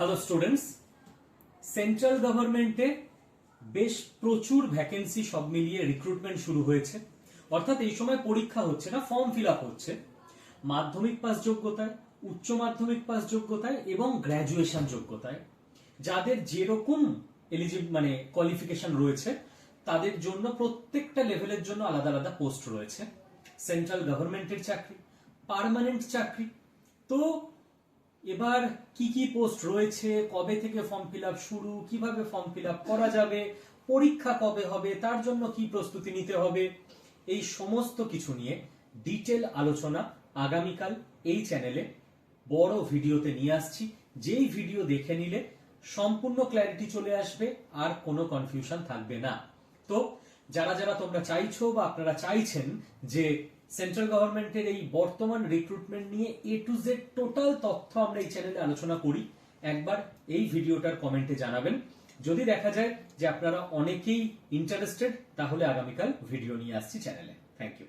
Hello students, central গভর্নমেন্টে বেশ প্রচুর vacancy সব মিলিয়ে রিক্রুটমেন্ট শুরু হয়েছে। অর্থাৎ এই সময় পরীক্ষা হচ্ছে না, ফর্ম ফিল আপ হচ্ছে মাধ্যমিক পাস যোগ্যতায়, উচ্চ মাধ্যমিক পাস যোগ্যতায় এবং গ্র্যাজুয়েশন যোগ্যতায়। যাদের যেরকম মানে কোয়ালিফিকেশন রয়েছে তাদের জন্য প্রত্যেকটা লেভেলের জন্য আলাদা আলাদা পোস্ট রয়েছে। সেন্ট্রাল গভর্নমেন্টের চাকরি, পার্মানেন্ট চাকরি। তো এবার কি কি পোস্ট রয়েছে, কবে থেকে ফর্ম ফিল আপ শুরু, কিভাবে ফর্ম ফিল আপ করা যাবে, পরীক্ষা কবে হবে, তার জন্য কি প্রস্তুতি নিতে হবে, এই সমস্ত কিছু নিয়ে ডিটেল আলোচনা আগামীকাল এই চ্যানেলে বড় ভিডিওতে নিয়ে আসছি। যেই ভিডিও দেখে নিলে সম্পূর্ণ ক্ল্যারিটি চলে আসবে, আর কোনো কনফিউশন থাকবে না। তো যারা যারা তোমরা চাইছো বা আপনারা চাইছেন যে সেন্ট্রাল গভর্নমেন্টের এই বর্তমান রিক্রুটমেন্ট নিয়ে এ টু জেড টোটাল তথ্য আমরা এই চ্যানেলে আলোচনা করি, একবার এই ভিডিওটার কমেন্টে জানাবেন। যদি দেখা যায় যে আপনারা অনেকেই ইন্টারেস্টেড, তাহলে আগামীকাল ভিডিও নিয়ে আসছি চ্যানেলে। Thank you.